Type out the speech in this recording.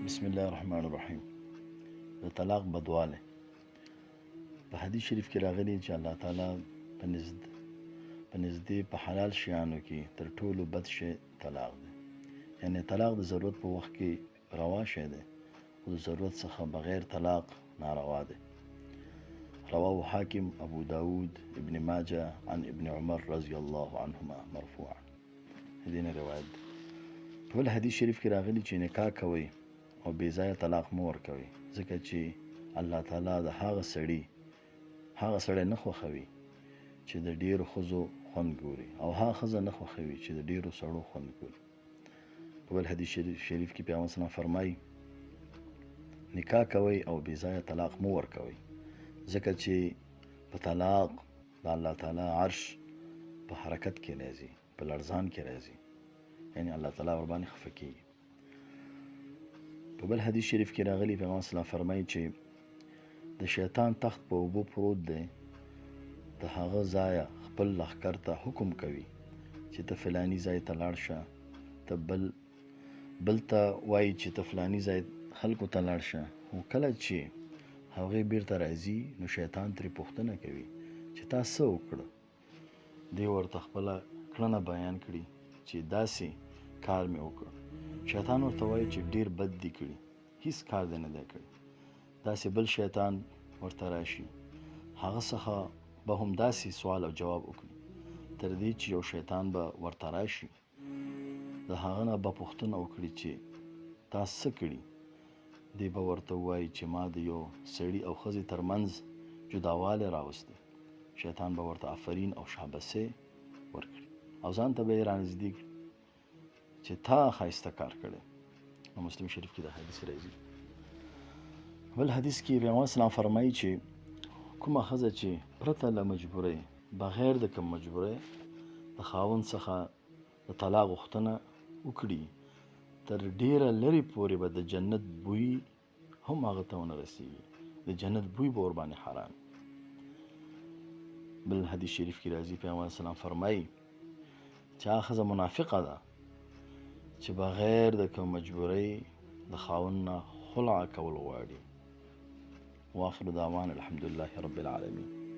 بسم الله الرحمن الرحیم. د طلاق بدواله په حدیث شریف کې راغلی چې الله تعالی په نزدې په حلال شیانو کې تر ټولو بد شی طلاق دی. یعنی طلاق د ضرورت په وخت کې روا شی دی او د ضرورت څخه بغیر طلاق ناروا دی. رواه حاکم، ابو داود، ابن ماجه عن ابن عمر رضی الله عنهما مرفوعا. دینه روایت ده. په بل حدیث شریف کې راغلی چې نکاح کوي او بې ځایه طلاق مه ورکوي، ځکه چې الله تعالی د هغه سړی نه خوښوي چې د ډیرو ښځو خوند ګوري، او هغه ښځه نه خوښوي چې د ډیرو سړو خوند ګوري. په بل حدیث شریف کې پیغمبر صلی الله علیه وسلم فرمایي نکاح کوي او بې ځایه طلاق مه ورکوي، ځکه چې په طلاق د الله تعالی عرش په حرکت کې راځي، په لړزان کې راځي، یعنی الله تعالی ورباندې خفه کیږي. په بل حدیث شریف کې راغلی پیغمبر صلی الله علیه وسلم فرمایي چې د شیطان تخت په اوبو پروت دی، د هغه ځایه خپل لښکر ته حکم کوي چې ته فلاني ځای ته لاړ شه، ته بل ته وایي چې ته فلاني ځای خلکو ته لاړ شه. خو کله چې هغوی بیرته راځي نو شیطان ترې پوښتنه کوي چې تا څه وکړه. دی ورته خپله کړنه بیان کړي چې داسې کار مې وکړ. شیطان ورته وایي چې ډیر بد دي کړي، هیڅ کار دې نه دی کړی. داسې بل شیطان ورته راشي، هغه څخه به هم داسې سوال او جواب وکړي، تر دې چې یو شیطان به ورته راشي، د هغه نه به پوښتنه وکړي چې تا څه کړي. دی به ورته ووایي چې ما د یو سړي او ښځې ترمنځ جداوالی راوستی. شیطان به ورته آفرین او شابسې ورکړي او ځان ته به یې رانږدې کړي چې تا ښایسته کار کړی. نو مسلم شریف کې دا حدیث راځي. بل حدیث کې پیغمبر اسلام فرمایي چې کومه ښځه چې پرته له مجبورۍ، بغیر د کوم مجبورۍ د خاوند څخه د طلاق غوښتنه وکړي، تر ډیره لرې پورې به د جنت بوی هم هغه ته ونه رسیږي، د جنت بوی به ورباندې حرام. بل حدیث شریف کې راځي پیغمبر اسلام فرمایي چې هغه ښځه منافقه ده چې بغیر د کوم مجبورۍ د خاوند نه خلع کول غواړي. واخر دعوانا الحمد لله رب العالمين.